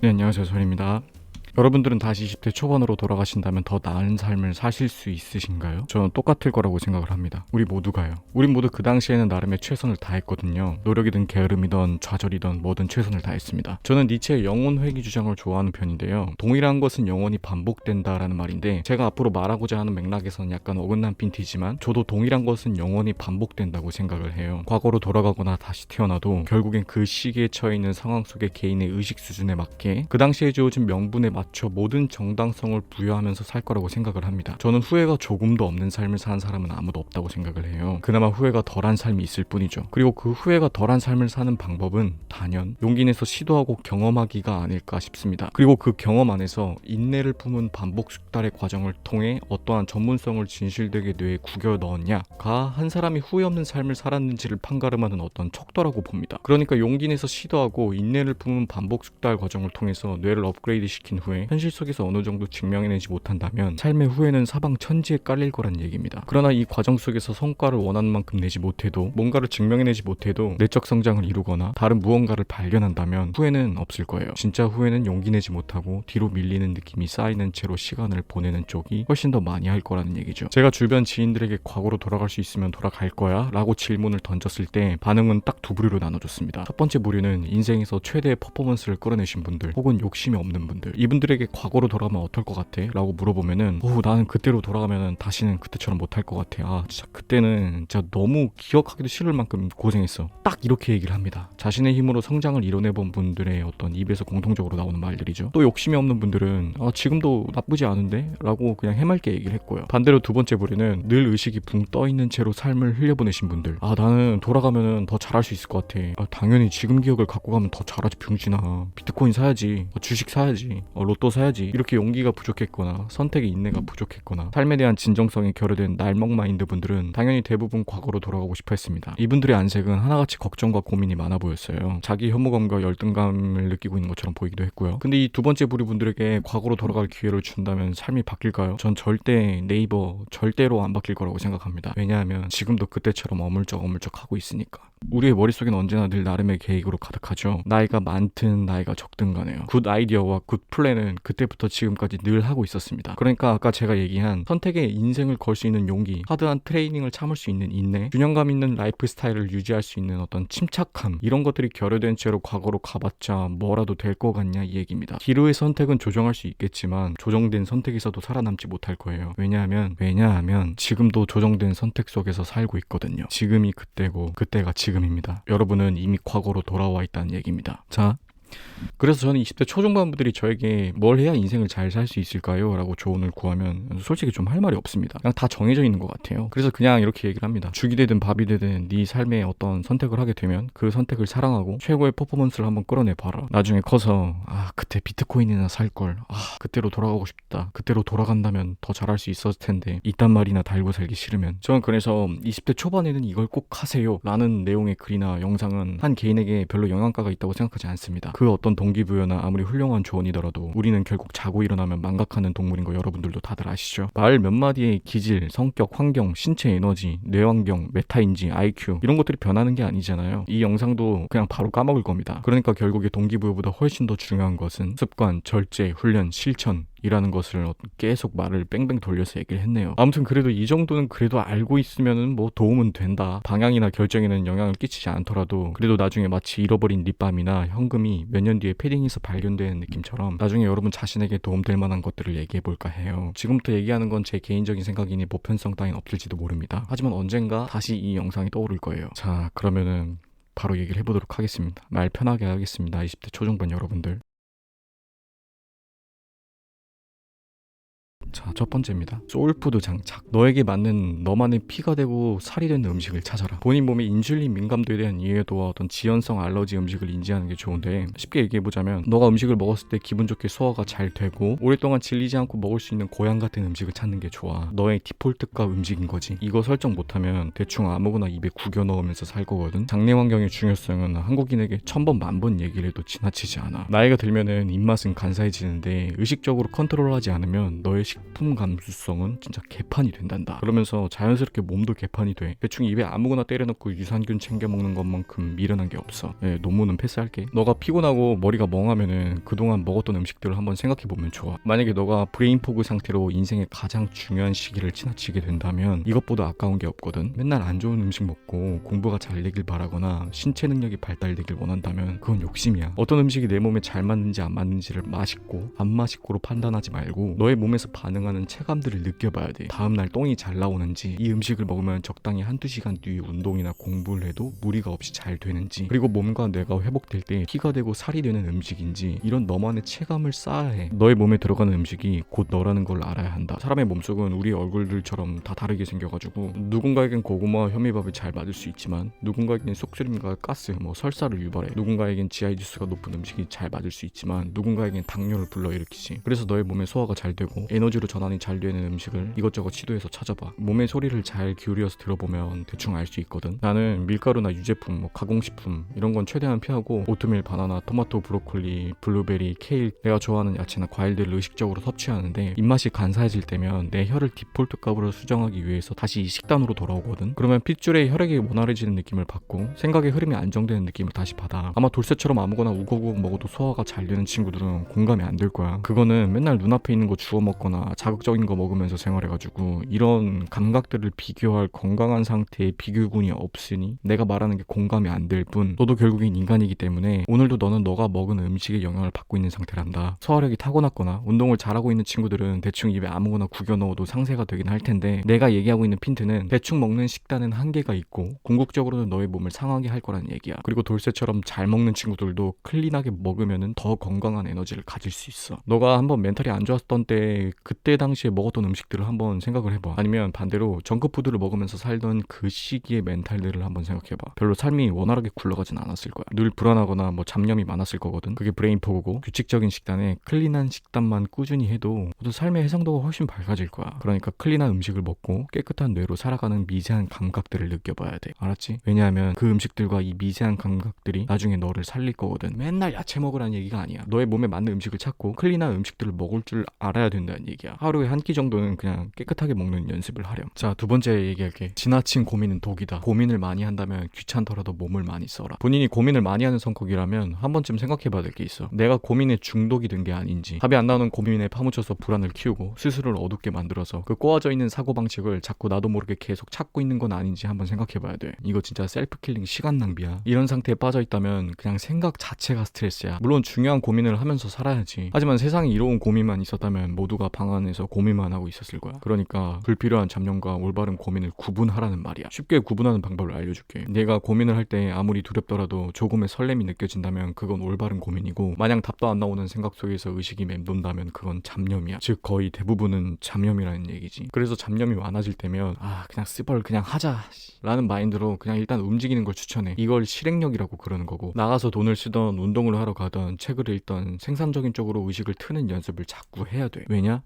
네, 안녕하세요. 전입니다. 여러분들은 다시 20대 초반으로 돌아가신다면 더 나은 삶을 사실 수 있으신가요? 저는 똑같을 거라고 생각을 합니다. 우리 모두가요. 우린 모두 그 당시에는 나름의 최선을 다했거든요. 노력이든 게으름이든 좌절이든 뭐든 최선을 다했습니다. 저는 니체의 영혼 회귀 주장을 좋아하는 편인데요. 동일한 것은 영원히 반복된다라는 말인데 제가 앞으로 말하고자 하는 맥락에서는 약간 어긋난 핀티지만 저도 동일한 것은 영원히 반복된다고 생각을 해요. 과거로 돌아가거나 다시 태어나도 결국엔 그 시기에 처해 있는 상황 속의 개인의 의식 수준에 맞게 그 당시에 주어진 명분에 맞춰 모든 정당성을 부여하면서 살 거라고 생각을 합니다. 저는 후회가 조금도 없는 삶을 사는 사람은 아무도 없다고 생각을 해요. 그나마 후회가 덜한 삶이 있을 뿐이죠. 그리고 그 후회가 덜한 삶을 사는 방법은 단연 용기 내서 시도하고 경험하기가 아닐까 싶습니다. 그리고 그 경험 안에서 인내를 품은 반복 숙달의 과정을 통해 어떠한 전문성을 진실되게 뇌에 구겨 넣었냐가 한 사람이 후회 없는 삶을 살았는지를 판가름하는 어떤 척도라고 봅니다. 그러니까 용기 내서 시도하고 인내를 품은 반복 숙달 과정을 통해서 뇌를 업그레이드 시킨 후에 현실 속에서 어느 정도 증명해내지 못한다면 삶의 후회는 사방천지에 깔릴 거란 얘기입니다. 그러나 이 과정 속에서 성과를 원하는 만큼 내지 못해도 뭔가를 증명해내지 못해도 내적 성장을 이루거나 다른 무언가를 발견한다면 후회는 없을 거예요. 진짜 후회는 용기 내지 못하고 뒤로 밀리는 느낌이 쌓이는 채로 시간을 보내는 쪽이 훨씬 더 많이 할 거라는 얘기죠. 제가 주변 지인들에게 과거로 돌아갈 수 있으면 돌아갈 거야? 라고 질문을 던졌을 때 반응은 딱 두 부류로 나눠졌습니다. 첫 번째 부류는 인생에서 최대의 퍼포먼스를 끌어내신 분들 혹은 욕심이 없는 분들, 이분들에게 과거로 돌아가면 어떨 것 같아? 라고 물어보면은 나는 그때로 돌아가면 다시는 그때처럼 못할 것 같아. 진짜 그때는 진짜 너무 기억하기도 싫을 만큼 고생했어. 딱 이렇게 얘기를 합니다. 자신의 힘으로 성장을 이뤄내본 분들의 어떤 입에서 공통적으로 나오는 말들이죠. 또 욕심이 없는 분들은 지금도 나쁘지 않은데? 라고 그냥 해맑게 얘기를 했고요. 반대로 두 번째 부류는 늘 의식이 붕 떠있는 채로 삶을 흘려보내신 분들, 나는 돌아가면 더 잘할 수 있을 것 같아. 당연히 지금 기억을 갖고 가면 더 잘하지 병신아. 비트코인 사야지, 주식 사야지, 로또 사야지. 이렇게 용기가 부족했거나 선택의 인내가 부족했거나 삶에 대한 진정성이 결여된 날먹 마인드 분들은 당연히 대부분 과거로 돌아가고 싶어 했습니다. 이분들의 안색은 하나같이 걱정과 고민이 많아 보였어요. 자기 혐오감과 열등감을 느끼고 있는 것처럼 보이기도 했고요. 근데 이 두 번째 부류 분들에게 과거로 돌아갈 기회를 준다면 삶이 바뀔까요? 전 절대 네이버 절대로 안 바뀔 거라고 생각합니다. 왜냐하면 지금도 그때처럼 어물쩍 하고 있으니까. 우리의 머릿속엔 언제나 늘 나름의 계획으로 가득하죠. 나이가 많든 나이가 적든 간에요. 굿 아이디어와 굿 플랜은 그때부터 지금까지 늘 하고 있었습니다. 그러니까 아까 제가 얘기한 선택에 인생을 걸 수 있는 용기, 하드한 트레이닝을 참을 수 있는 인내, 균형감 있는 라이프 스타일을 유지할 수 있는 어떤 침착함, 이런 것들이 결여된 채로 과거로 가봤자 뭐라도 될 것 같냐 이 얘기입니다. 기로의 선택은 조정할 수 있겠지만 조정된 선택에서도 살아남지 못할 거예요. 왜냐하면 지금도 조정된 선택 속에서 살고 있거든요. 지금이 그때고 그때가 지금입니다. 여러분은 이미 과거로 돌아와 있다는 얘기입니다. 자, 그래서 저는 20대 초중반 분들이 저에게 뭘 해야 인생을 잘 살 수 있을까요? 라고 조언을 구하면 솔직히 좀 할 말이 없습니다. 그냥 다 정해져 있는 것 같아요. 그래서 그냥 이렇게 얘기를 합니다. 죽이 되든 밥이 되든 네 삶에 어떤 선택을 하게 되면 그 선택을 사랑하고 최고의 퍼포먼스를 한번 끌어내봐라. 나중에 커서 그때 비트코인이나 살걸, 그때로 돌아가고 싶다, 그때로 돌아간다면 더 잘할 수 있었을 텐데 이딴 말이나 달고 살기 싫으면. 저는 그래서 20대 초반에는 이걸 꼭 하세요 라는 내용의 글이나 영상은 한 개인에게 별로 영향가가 있다고 생각하지 않습니다. 그 어떤 동기부여나 아무리 훌륭한 조언이더라도 우리는 결국 자고 일어나면 망각하는 동물인 거 여러분들도 다들 아시죠? 말 몇 마디의 기질, 성격, 환경, 신체 에너지, 뇌환경, 메타인지, IQ 이런 것들이 변하는 게 아니잖아요. 이 영상도 그냥 바로 까먹을 겁니다. 그러니까 결국에 동기부여보다 훨씬 더 중요한 것은 습관, 절제, 훈련, 실천 이라는 것을 계속 말을 뺑뺑 돌려서 얘기를 했네요. 아무튼 그래도 이 정도는 그래도 알고 있으면은 뭐 도움은 된다. 방향이나 결정에는 영향을 끼치지 않더라도 그래도 나중에 마치 잃어버린 립밤이나 현금이 몇 년 뒤에 패딩에서 발견되는 느낌처럼 나중에 여러분 자신에게 도움될 만한 것들을 얘기해볼까 해요. 지금부터 얘기하는 건 제 개인적인 생각이니 보편성 따윈 없을지도 모릅니다. 하지만 언젠가 다시 이 영상이 떠오를 거예요. 자, 그러면은 바로 얘기를 해보도록 하겠습니다. 말 편하게 하겠습니다. 20대 초중반 여러분들. 자, 첫 번째입니다. 소울푸드 장착. 너에게 맞는 너만의 피가 되고 살이 되는 음식을 찾아라. 본인 몸의 인슐린 민감도에 대한 이해도와 어떤 지연성 알러지 음식을 인지하는 게 좋은데, 쉽게 얘기해보자면 너가 음식을 먹었을 때 기분 좋게 소화가 잘 되고 오랫동안 질리지 않고 먹을 수 있는 고향 같은 음식을 찾는 게 좋아. 너의 디폴트가 음식인 거지. 이거 설정 못하면 대충 아무거나 입에 구겨 넣으면서 살 거거든. 장내 환경의 중요성은 한국인에게 1000번 10,000번 얘기를 해도 지나치지 않아. 나이가 들면은 입맛은 간사해지는데 의식적으로 컨트롤하지 않으면 너의 식품 감수성은 진짜 개판이 된단다. 그러면서 자연스럽게 몸도 개판이 돼. 대충 입에 아무거나 때려넣고 유산균 챙겨 먹는 것만큼 미련한 게 없어. 논문은 패스할게. 너가 피곤하고 머리가 멍하면은 그동안 먹었던 음식들을 한번 생각해보면 좋아. 만약에 너가 브레인포그 상태로 인생의 가장 중요한 시기를 지나치게 된다면 이것보다 아까운 게 없거든. 맨날 안 좋은 음식 먹고 공부가 잘 되길 바라거나 신체 능력이 발달되길 원한다면 그건 욕심이야. 어떤 음식이 내 몸에 잘 맞는지 안 맞는지를 맛있고 안 맛있고로 판단하지 말고 너의 몸에서 반응하는 체감들을 느껴봐야 돼. 다음날 똥이 잘 나오는지, 이 음식을 먹으면 적당히 한두 시간 뒤 운동이나 공부를 해도 무리가 없이 잘 되는지, 그리고 몸과 뇌가 회복될 때 피가 되고 살이 되는 음식인지, 이런 너만의 체감을 쌓아야 해. 너의 몸에 들어가는 음식이 곧 너라는 걸 알아야 한다. 사람의 몸속은 우리 얼굴들처럼 다 다르게 생겨가지고 누군가에겐 고구마와 현미밥이 잘 맞을 수 있지만 누군가에겐 속쓰림과 가스, 설사를 유발해. 누군가에겐 GI 지수가 높은 음식이 잘 맞을 수 있지만 누군가에겐 당뇨를 불러일으키지. 그래서 너의 몸에 소화가 잘 되고 에너지로 전환이 잘 되는 음식을 이것저것 시도해서 찾아봐. 몸의 소리를 잘 기울여서 들어보면 대충 알 수 있거든. 나는 밀가루나 유제품, 가공식품 이런 건 최대한 피하고 오트밀, 바나나, 토마토, 브로콜리, 블루베리, 케일, 내가 좋아하는 야채나 과일들을 의식적으로 섭취하는데 입맛이 간사해질 때면 내 혈을 디폴트 값으로 수정하기 위해서 다시 이 식단으로 돌아오거든. 그러면 핏줄에 혈액이 원활해지는 느낌을 받고 생각의 흐름이 안정되는 느낌을 다시 받아. 아마 돌쇠처럼 아무거나 우거우거 먹어도 소화가 잘 되는 친구들은 공감이 안 될 거야. 그거는 맨날 눈앞에 있는 거 주워 먹거나 자극적인 거 먹으면서 생활해가지고 이런 감각들을 비교할 건강한 상태의 비교군이 없으니 내가 말하는 게 공감이 안 될 뿐, 너도 결국엔 인간이기 때문에 오늘도 너는 너가 먹은 음식의 영향을 받고 있는 상태란다. 소화력이 타고났거나 운동을 잘하고 있는 친구들은 대충 입에 아무거나 구겨 넣어도 상쇄가 되긴 할 텐데, 내가 얘기하고 있는 핀트는 대충 먹는 식단은 한계가 있고 궁극적으로는 너의 몸을 상하게 할 거라는 얘기야. 그리고 돌쇠처럼 잘 먹는 친구들도 클린하게 먹으면은 더 건강한 에너지를 가질 수 있어. 너가 한번 멘탈이 안 좋았던 때 그때 당시에 먹었던 음식들을 한번 생각을 해봐. 아니면 반대로 정크푸드를 먹으면서 살던 그 시기의 멘탈들을 한번 생각해봐. 별로 삶이 원활하게 굴러가진 않았을 거야. 늘 불안하거나 잡념이 많았을 거거든. 그게 브레인포그고, 규칙적인 식단에 클린한 식단만 꾸준히 해도 너도 삶의 해상도가 훨씬 밝아질 거야. 그러니까 클린한 음식을 먹고 깨끗한 뇌로 살아가는 미세한 감각들을 느껴봐야 돼. 알았지? 왜냐하면 그 음식들과 이 미세한 감각들이 나중에 너를 살릴 거거든. 맨날 야채 먹으라는 얘기가 아니야. 너의 몸에 맞는 음식을 찾고 클린한 음식들을 먹을 줄 알아야 된다는 얘기야. 하루에 한 끼 정도는 그냥 깨끗하게 먹는 연습을 하렴. 자, 두 번째 얘기할게. 지나친 고민은 독이다. 고민을 많이 한다면 귀찮더라도 몸을 많이 써라. 본인이 고민을 많이 하는 성격이라면 한 번쯤 생각해봐야 될 게 있어. 내가 고민에 중독이 된 게 아닌지, 답이 안 나오는 고민에 파묻혀서 불안을 키우고 스스로를 어둡게 만들어서 그 꼬아져 있는 사고방식을 자꾸 나도 모르게 계속 찾고 있는 건 아닌지 한번 생각해봐야 돼. 이거 진짜 셀프킬링 시간 낭비야. 이런 상태에 빠져있다면 그냥 생각 자체가 스트레스야. 물론 중요한 고민을 하면서 살아야지. 하지만 세상에 이로운 고민만 있었다면 모두가 방 안에서 고민만 하고 있었을 거야. 그러니까 불필요한 잡념과 올바른 고민을 구분하라는 말이야. 쉽게 구분하는 방법을 알려줄게. 내가 고민을 할 때 아무리 두렵더라도 조금의 설렘이 느껴진다면 그건 올바른 고민이고, 마냥 답도 안 나오는 생각 속에서 의식이 맴돈다면 그건 잡념이야. 즉 거의 대부분은 잡념이라는 얘기지. 그래서 잡념이 많아질 때면 그냥 쓰벌 그냥 하자 라는 마인드로 그냥 일단 움직이는 걸 추천해. 이걸 실행력이라고 그러는 거고, 나가서 돈을 쓰던 운동을 하러 가던 책을 읽던 생산적인 쪽으로 의식을 트는 연습을 자꾸 해야 돼. 왜냐?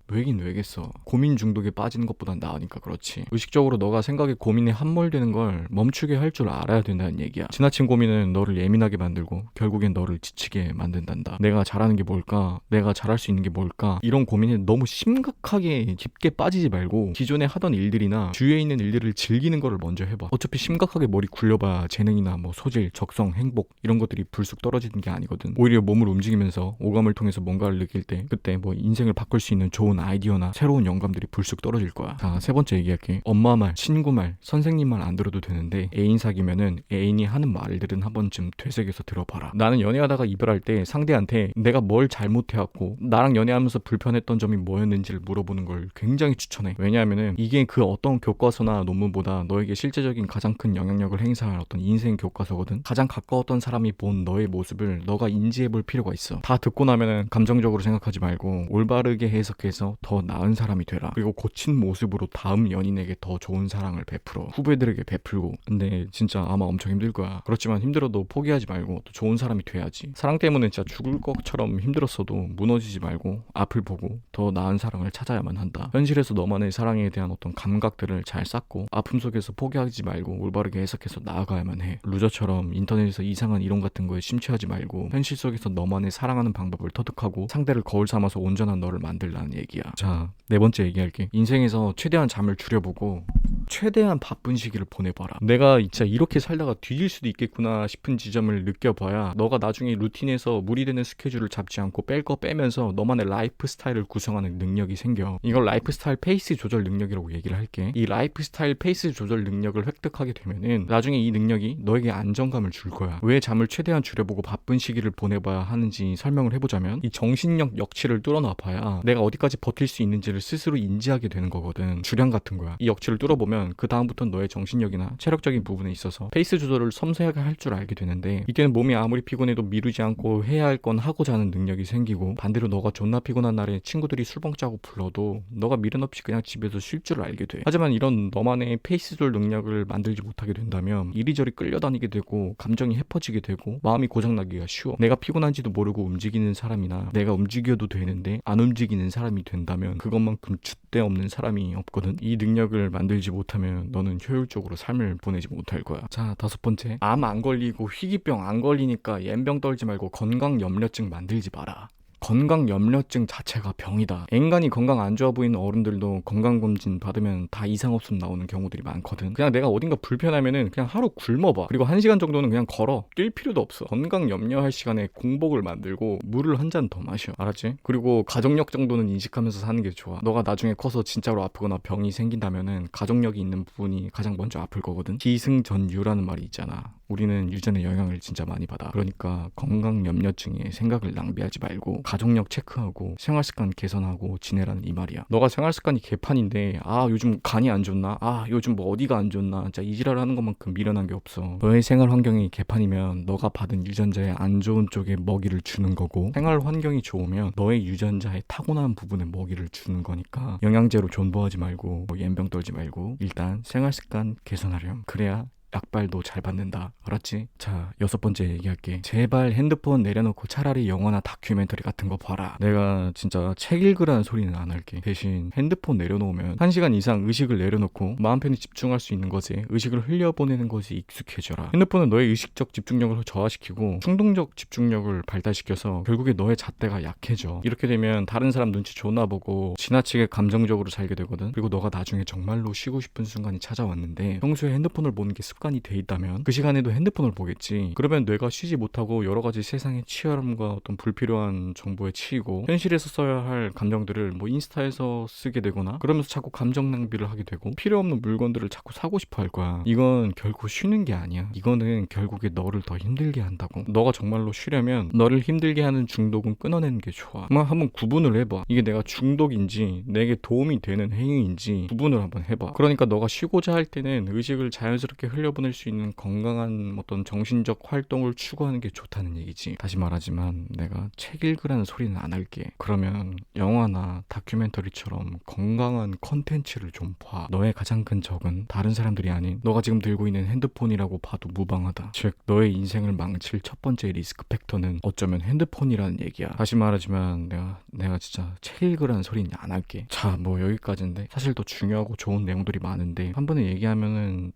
왜긴 왜겠어. 고민 중독에 빠지는 것보단 나으니까 그렇지. 의식적으로 너가 생각에 고민에 함몰되는 걸 멈추게 할 줄 알아야 된다는 얘기야. 지나친 고민은 너를 예민하게 만들고 결국엔 너를 지치게 만든단다. 내가 잘하는 게 뭘까? 내가 잘할 수 있는 게 뭘까? 이런 고민에 너무 심각하게 깊게 빠지지 말고 기존에 하던 일들이나 주위에 있는 일들을 즐기는 거를 먼저 해봐. 어차피 심각하게 머리 굴려봐 재능이나 소질, 적성, 행복 이런 것들이 불쑥 떨어지는 게 아니거든. 오히려 몸을 움직이면서 오감을 통해서 뭔가를 느낄 때 그때 인생을 바꿀 수 있는 좋은 아이디어나 새로운 영감들이 불쑥 떨어질 거야. 자, 세 번째 얘기할게. 엄마 말, 친구 말, 선생님 말 안 들어도 되는데 애인 사귀면은 애인이 하는 말들은 한 번쯤 되새겨서 들어봐라. 나는 연애하다가 이별할 때 상대한테 내가 뭘 잘못해왔고 나랑 연애하면서 불편했던 점이 뭐였는지를 물어보는 걸 굉장히 추천해. 왜냐하면은 이게 그 어떤 교과서나 논문보다 너에게 실제적인 가장 큰 영향력을 행사할 어떤 인생 교과서거든. 가장 가까웠던 사람이 본 너의 모습을 너가 인지해볼 필요가 있어. 다 듣고 나면은 감정적으로 생각하지 말고 올바르게 해석해서 더 나은 사람이 되라. 그리고 고친 모습으로 다음 연인에게 더 좋은 사랑을 베풀어. 후배들에게 베풀고. 근데 진짜 아마 엄청 힘들 거야. 그렇지만 힘들어도 포기하지 말고 또 좋은 사람이 돼야지. 사랑 때문에 진짜 죽을 것처럼 힘들었어도 무너지지 말고 앞을 보고 더 나은 사랑을 찾아야만 한다. 현실에서 너만의 사랑에 대한 어떤 감각들을 잘 쌓고 아픔 속에서 포기하지 말고 올바르게 해석해서 나아가야만 해. 루저처럼 인터넷에서 이상한 이론 같은 거에 심취하지 말고 현실 속에서 너만의 사랑하는 방법을 터득하고 상대를 거울 삼아서 온전한 너를 만들라는 얘기야. 얘기야. 자, 네 번째 얘기할게. 인생에서 최대한 잠을 줄여보고 최대한 바쁜 시기를 보내봐라. 내가 진짜 이렇게 살다가 뒤질 수도 있겠구나 싶은 지점을 느껴봐야 너가 나중에 루틴에서 무리되는 스케줄을 잡지 않고 뺄 거 빼면서 너만의 라이프 스타일을 구성하는 능력이 생겨. 이걸 라이프 스타일 페이스 조절 능력이라고 얘기를 할게. 이 라이프 스타일 페이스 조절 능력을 획득하게 되면은 나중에 이 능력이 너에게 안정감을 줄 거야. 왜 잠을 최대한 줄여보고 바쁜 시기를 보내봐야 하는지 설명을 해보자면 이 정신력 역치를 뚫어놔봐야 내가 어디까지 버틸 수 있는지를 스스로 인지하게 되는 거거든. 주량 같은 거야. 이 역치를 뚫어보면 그 다음부터는 너의 정신력이나 체력적인 부분에 있어서 페이스 조절을 섬세하게 할 줄 알게 되는데, 이때는 몸이 아무리 피곤해도 미루지 않고 해야 할 건 하고자 하는 능력이 생기고, 반대로 너가 존나 피곤한 날에 친구들이 술 먹자고 불러도 너가 미련 없이 그냥 집에서 쉴 줄 알게 돼. 하지만 이런 너만의 페이스 조절 능력을 만들지 못하게 된다면 이리저리 끌려다니게 되고 감정이 해퍼지게 되고 마음이 고장나기가 쉬워. 내가 피곤한지도 모르고 움직이는 사람이나 내가 움직여도 되는데 안 움직이는 사람이 된다면 그것만큼 줏대 없는 사람이 없거든. 이 능력을 만들지 못하면 너는 효율적으로 삶을 보내지 못할 거야. 자, 다섯 번째. 암 안 걸리고 희귀병 안 걸리니까 옌병 떨지 말고 건강염려증 만들지 마라. 건강염려증 자체가 병이다. 인간이 건강 안 좋아 보이는 어른들도 건강검진 받으면 다 이상 없음 나오는 경우들이 많거든. 그냥 내가 어딘가 불편하면은 그냥 하루 굶어봐. 그리고 1시간 정도는 그냥 걸어. 뛸 필요도 없어. 건강 염려할 시간에 공복을 만들고 물을 한 잔 더 마셔. 알았지? 그리고 가족력 정도는 인식하면서 사는 게 좋아. 너가 나중에 커서 진짜로 아프거나 병이 생긴다면은 가족력이 있는 부분이 가장 먼저 아플 거거든. 기승전유라는 말이 있잖아. 우리는 유전의 영향을 진짜 많이 받아. 그러니까 건강염려증에 생각을 낭비하지 말고 가족력 체크하고 생활습관 개선하고 지내라는 이 말이야. 너가 생활습관이 개판인데 요즘 간이 안 좋나? 요즘 뭐 어디가 안 좋나? 진짜 이지랄 하는 것만큼 미련한 게 없어. 너의 생활 환경이 개판이면 너가 받은 유전자의 안 좋은 쪽에 먹이를 주는 거고, 생활 환경이 좋으면 너의 유전자의 타고난 부분에 먹이를 주는 거니까 영양제로 존버하지 말고 옌병 떨지 말고 일단 생활습관 개선하렴. 그래야 약발도 잘 받는다. 알았지? 자, 여섯 번째 얘기할게. 제발 핸드폰 내려놓고 차라리 영화나 다큐멘터리 같은 거 봐라. 내가 진짜 책 읽으라는 소리는 안 할게. 대신 핸드폰 내려놓으면 1시간 이상 의식을 내려놓고 마음 편히 집중할 수 있는 거지. 의식을 흘려보내는 것이 익숙해져라. 핸드폰은 너의 의식적 집중력을 저하시키고 충동적 집중력을 발달시켜서 결국에 너의 잣대가 약해져. 이렇게 되면 다른 사람 눈치 존나 보고 지나치게 감정적으로 살게 되거든. 그리고 너가 나중에 정말로 쉬고 싶은 순간이 찾아왔는데 평소에 핸드폰을 보는 게 습관이 돼 있다면 그 시간에도 핸드폰을 보겠지. 그러면 뇌가 쉬지 못하고 여러 가지 세상의 치열함과 어떤 불필요한 정보에 치이고 현실에서 써야 할 감정들을 뭐 인스타에서 쓰게 되거나 그러면서 자꾸 감정 낭비를 하게 되고 필요 없는 물건들을 자꾸 사고 싶어 할 거야. 이건 결코 쉬는 게 아니야. 이거는 결국에 너를 더 힘들게 한다고. 너가 정말로 쉬려면 너를 힘들게 하는 중독은 끊어내는 게 좋아. 한번 구분을 해봐. 이게 내가 중독인지 내게 도움이 되는 행위인지 구분을 한번 해봐. 그러니까 너가 쉬고자 할 때는 의식을 자연스럽게 흘려보낼 수 있는 건강한 어떤 정신적 활동을 추구하는 게 좋다는 얘기지. 다시 말하지만 내가 책 읽으라는 소리는 안 할게. 그러면 영화나 다큐멘터리처럼 건강한 컨텐츠를 좀 봐. 너의 가장 큰 적은 다른 사람들이 아닌 너가 지금 들고 있는 핸드폰이라고 봐도 무방하다. 즉 너의 인생을 망칠 첫 번째 리스크 팩터는 어쩌면 핸드폰이라는 얘기야. 다시 말하지만 내가 진짜 책 읽으라는 소리는 안 할게. 자, 뭐 여기까지인데 사실 더 중요하고 좋은 내용들이 많은데 한 번에 얘기하면은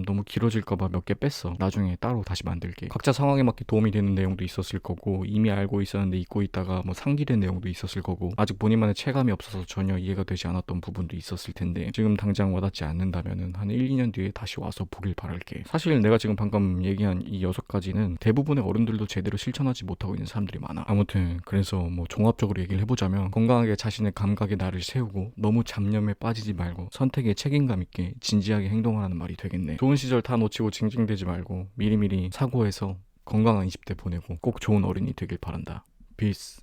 너무 길어질까봐 몇 개 뺐어. 나중에 따로 다시 만들게. 각자 상황에 맞게 도움이 되는 내용도 있었을 거고 이미 알고 있었는데 잊고 있다가 뭐 상기된 내용도 있었을 거고 아직 본인만의 체감이 없어서 전혀 이해가 되지 않았던 부분도 있었을 텐데 지금 당장 와닿지 않는다면은 한 1, 2년 뒤에 다시 와서 보길 바랄게. 사실 내가 지금 방금 얘기한 이 6가지는 대부분의 어른들도 제대로 실천하지 못하고 있는 사람들이 많아. 아무튼 그래서 뭐 종합적으로 얘기를 해보자면 건강하게 자신의 감각에 나를 세우고 너무 잡념에 빠지지 말고 선택에 책임감 있게 진지하게 행동하라는 말이 되겠네. 좋은 시절 다 놓치고 징징대지 말고 미리미리 사고해서 건강한 20대 보내고 꼭 좋은 어른이 되길 바란다. 피스.